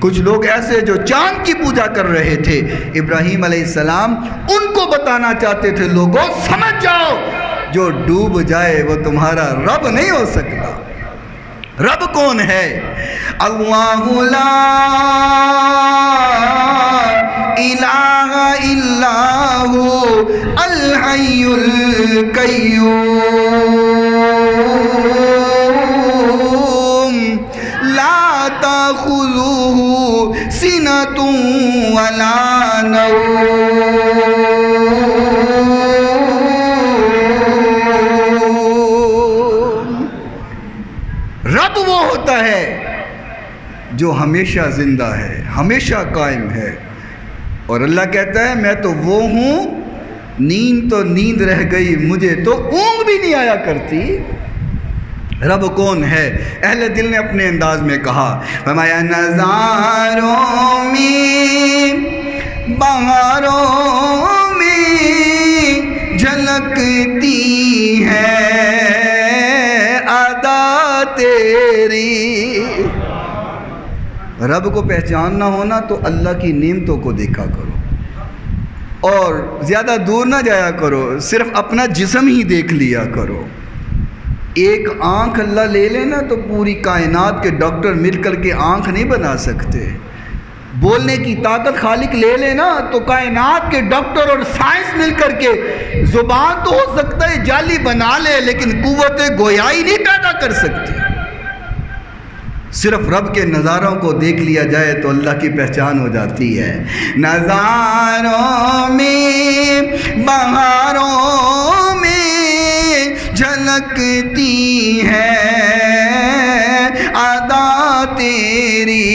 کچھ لوگ ایسے جو چاند کی پوجا کر رہے تھے، ابراہیم علیہ السلام ان کو بتانا چاہتے تھے لوگوں سمجھ جاؤ جو ڈوب جائے وہ تمہارا رب نہیں ہو سکتا۔ رب کون ہے؟ اللہ لا الہ الا ہو الحی القیوم لا تأخذہ سنۃ ولا نوم۔ رب وہ ہوتا ہے جو ہمیشہ زندہ ہے، ہمیشہ قائم ہے، اور اللہ کہتا ہے میں تو وہ ہوں، نیند تو نیند رہ گئی مجھے تو اونگ بھی نہیں آیا کرتی۔ رب کون ہے؟ اہل دل نے اپنے انداز میں کہا، فرمایا نظاروں میں بہاروں میں جھلکتی ہے ادا تیری۔ رب کو پہچاننا ہونا تو اللہ کی نعمتوں کو دیکھا کرو، اور زیادہ دور نہ جایا کرو، صرف اپنا جسم ہی دیکھ لیا کرو۔ ایک آنکھ اللہ لے لینا تو پوری کائنات کے ڈاکٹر مل کر کے آنکھ نہیں بنا سکتے۔ بولنے کی طاقت خالق لے لینا تو کائنات کے ڈاکٹر اور سائنس مل کر کے زبان تو ہو سکتا ہے جعلی بنا لے، لیکن قوت گویائی نہیں پیدا کر سکتے۔ صرف رب کے نظاروں کو دیکھ لیا جائے تو اللہ کی پہچان ہو جاتی ہے۔ نظاروں میں بہاروں میں جھلکتی ہے ادا تیری،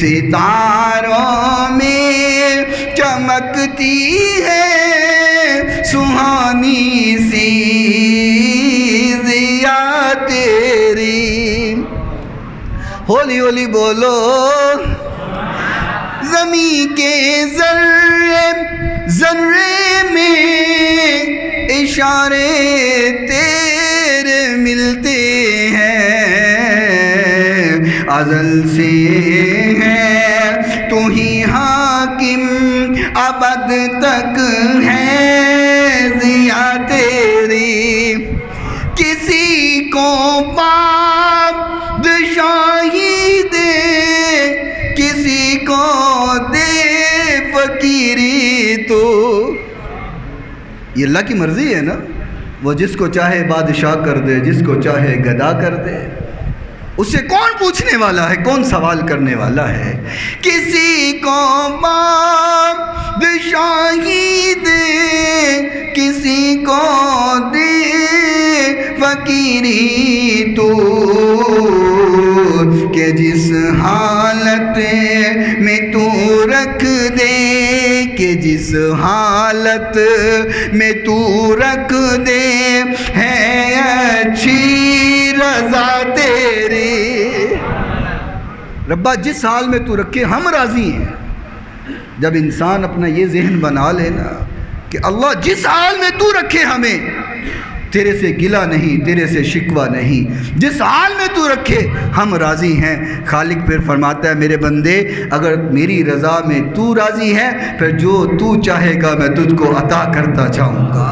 ستاروں میں چمکتی ہے سہانی سی ضیا تیری۔ ہولی ہولی بولو۔ زمین کے ذرے ذرے میں اشارے تیرے ملتے ہیں، ازل سے ہے تو ہی حاکم ابد تک ہے ضیا تیری۔ کسی کو بادشاہی دے، کسی کو دے فقیری، تو یہ اللہ کی مرضی ہے نا، وہ جس کو چاہے بادشاہ کر دے، جس کو چاہے گدا کر دے، اس سے کون پوچھنے والا ہے، کون سوال کرنے والا ہے؟ کسی کو بادشاہی دے، کسی کو دے فقیری، تو کہ جس حالت میں تو رکھ دے، کہ جس حالت میں تو رکھ دے ہے اچھی رضا تیری۔ ربا جس حال میں تو رکھے ہم راضی ہیں۔ جب انسان اپنا یہ ذہن بنا لینا کہ اللہ جس حال میں تو رکھے ہمیں، تیرے سے گلہ نہیں، تیرے سے شکوہ نہیں، جس حال میں تو رکھے ہم راضی ہیں۔ خالق پھر فرماتا ہے میرے بندے اگر میری رضا میں تو راضی ہے، پھر جو تو چاہے گا میں تجھ کو عطا کرتا جاؤں گا۔